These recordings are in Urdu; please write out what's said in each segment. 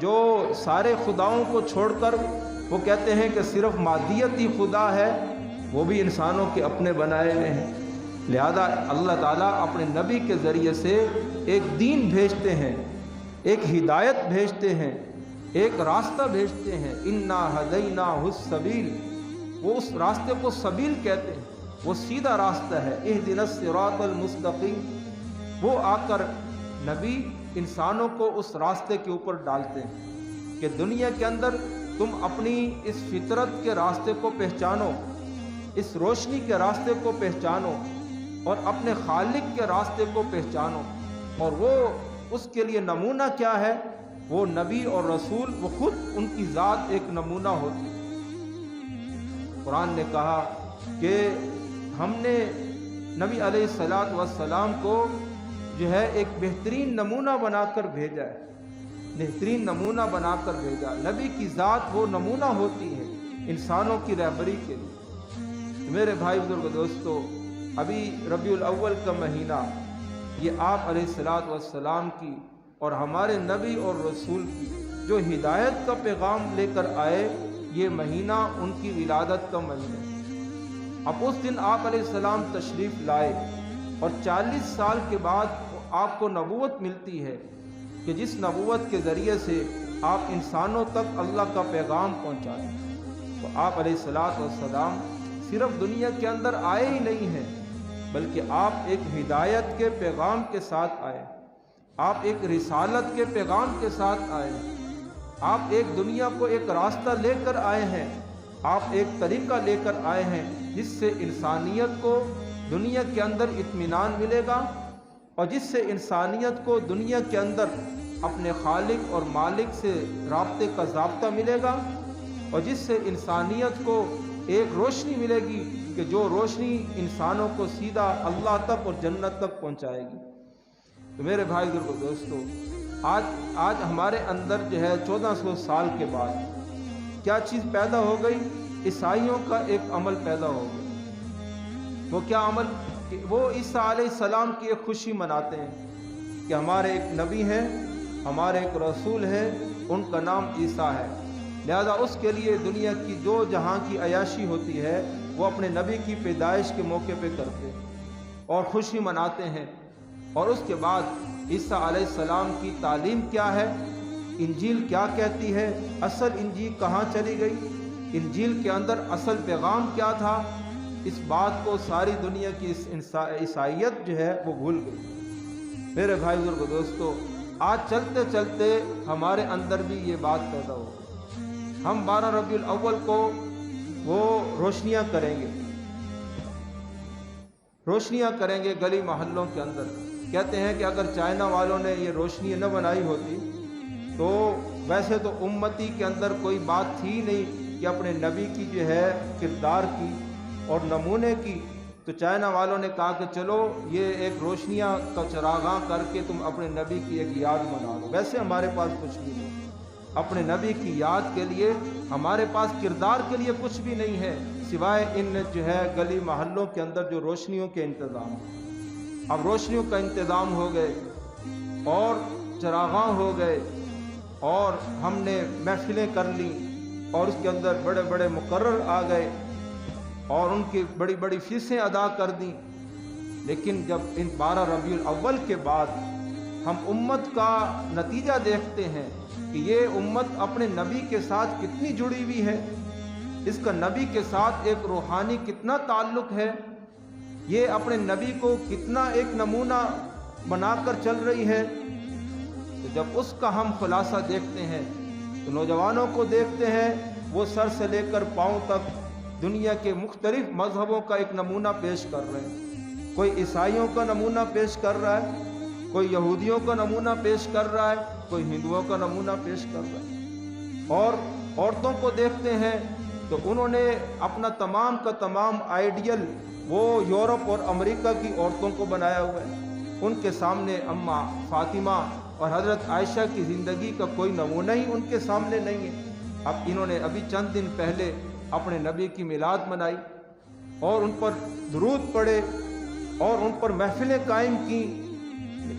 جو سارے خداؤں کو چھوڑ کر وہ کہتے ہیں کہ صرف مادیت ہی خدا ہے، وہ بھی انسانوں کے اپنے بنائے ہوئے ہیں۔ لہذا اللہ تعالیٰ اپنے نبی کے ذریعے سے ایک دین بھیجتے ہیں، ایک ہدایت بھیجتے ہیں، ایک راستہ بھیجتے ہیں۔ انا ہدیناہ السبیل، وہ اس راستے کو سبیل کہتے ہیں، وہ سیدھا راستہ ہے۔ اہدنا الصراط المستقیم، وہ آ کر نبی انسانوں کو اس راستے کے اوپر ڈالتے ہیں کہ دنیا کے اندر تم اپنی اس فطرت کے راستے کو پہچانو، اس روشنی کے راستے کو پہچانو اور اپنے خالق کے راستے کو پہچانو۔ اور وہ اس کے لیے نمونہ کیا ہے؟ وہ نبی اور رسول، وہ خود ان کی ذات ایک نمونہ ہوتی ہے۔ قرآن نے کہا کہ ہم نے نبی علیہ السلام کو جو ہے ایک بہترین نمونہ بنا کر بھیجا ہے، بہترین نمونہ بنا کر بھیجا۔ نبی کی ذات وہ نمونہ ہوتی ہے انسانوں کی رہبری کے لیے۔ میرے بھائی بزرگ دوستو، ابھی ربیع الاول کا مہینہ، یہ آپ علیہ السلام کی اور ہمارے نبی اور رسول کی جو ہدایت کا پیغام لے کر آئے، یہ مہینہ ان کی ولادت کا مہینہ۔ اب اس دن آپ علیہ السلام تشریف لائے اور 40 سال کے بعد آپ کو نبوت ملتی ہے کہ جس نبوت کے ذریعے سے آپ انسانوں تک اللہ کا پیغام پہنچائیں۔ تو آپ علیہ السلام صرف دنیا کے اندر آئے ہی نہیں ہیں، بلکہ آپ ایک ہدایت کے پیغام کے ساتھ آئے، آپ ایک رسالت کے پیغام کے ساتھ آئے، آپ ایک دنیا کو ایک راستہ لے کر آئے ہیں، آپ ایک طریقہ لے کر آئے ہیں جس سے انسانیت کو دنیا کے اندر اطمینان ملے گا، اور جس سے انسانیت کو دنیا کے اندر اپنے خالق اور مالک سے رابطے کا ضابطہ ملے گا، اور جس سے انسانیت کو ایک روشنی ملے گی کہ جو روشنی انسانوں کو سیدھا اللہ تک اور جنت تک پہنچائے گی۔ تو میرے بھائی بزرگو دوستو، آج ہمارے اندر جو ہے 1400 سال کے بعد کیا چیز پیدا ہو گئی؟ عیسائیوں کا ایک عمل پیدا ہو گیا۔ وہ کیا عمل؟ کہ وہ عیسیٰ علیہ السلام کی ایک خوشی مناتے ہیں کہ ہمارے ایک نبی ہے، ہمارے ایک رسول ہے، ان کا نام عیسیٰ ہے۔ لہذا اس کے لیے دنیا کی جو جہاں کی عیاشی ہوتی ہے وہ اپنے نبی کی پیدائش کے موقع پہ کرتے ہیں اور خوشی مناتے ہیں۔ اور اس کے بعد عیسیٰ علیہ السلام کی تعلیم کیا ہے؟ انجیل کیا کہتی ہے؟ اصل انجیل کہاں چلی گئی؟ انجیل کے اندر اصل پیغام کیا تھا؟ اس بات کو ساری دنیا کی عیسائیت جو ہے وہ بھول گئی۔ میرے بھائی بزرگ دوستو، آج چلتے چلتے ہمارے اندر بھی یہ بات پیدا ہو گئی۔ ہم 12 ربیع الاول کو وہ روشنیاں کریں گے گلی محلوں کے اندر۔ کہتے ہیں کہ اگر چائنا والوں نے یہ روشنی نہ بنائی ہوتی تو ویسے تو امتی کے اندر کوئی بات تھی نہیں کہ اپنے نبی کی جو ہے کردار کی اور نمونے کی، تو چائنا والوں نے کہا کہ چلو یہ ایک روشنیاں کا چراغاں کر کے تم اپنے نبی کی ایک یاد منا دو۔ ویسے ہمارے پاس کچھ بھی نہیں، اپنے نبی کی یاد کے لیے ہمارے پاس کردار کے لیے کچھ بھی نہیں ہے سوائے ان جو ہے گلی محلوں کے اندر جو روشنیوں کے انتظام۔ اب روشنیوں کا انتظام ہو گئے اور چراغاں ہو گئے اور ہم نے محفلیں کر لیں اور اس کے اندر بڑے بڑے مقرر آ گئے اور ان کی بڑی بڑی فیسیں ادا کر دیں۔ لیکن جب ان 12 ربیع الاول کے بعد ہم امت کا نتیجہ دیکھتے ہیں کہ یہ امت اپنے نبی کے ساتھ کتنی جڑی ہوئی ہے، اس کا نبی کے ساتھ ایک روحانی کتنا تعلق ہے، یہ اپنے نبی کو کتنا ایک نمونہ بنا کر چل رہی ہے، تو جب اس کا ہم خلاصہ دیکھتے ہیں تو نوجوانوں کو دیکھتے ہیں وہ سر سے لے کر پاؤں تک دنیا کے مختلف مذہبوں کا ایک نمونہ پیش کر رہے ہیں۔ کوئی عیسائیوں کا نمونہ پیش کر رہا ہے، کوئی یہودیوں کا نمونہ پیش کر رہا ہے، کوئی ہندوؤں کا نمونہ پیش کر رہا ہے۔ اور عورتوں کو دیکھتے ہیں تو انہوں نے اپنا تمام کا تمام آئیڈیل وہ یورپ اور امریکہ کی عورتوں کو بنایا ہوا ہے۔ ان کے سامنے اماں فاطمہ اور حضرت عائشہ کی زندگی کا کوئی نمونہ ہی ان کے سامنے نہیں ہے۔ اب انہوں نے ابھی چند دن پہلے اپنے نبی کی میلاد منائی اور ان پر درود پڑھے اور ان پر محفلیں قائم کیں۔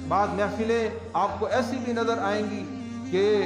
بعض محفلیں آپ کو ایسی بھی نظر آئیں گی کہ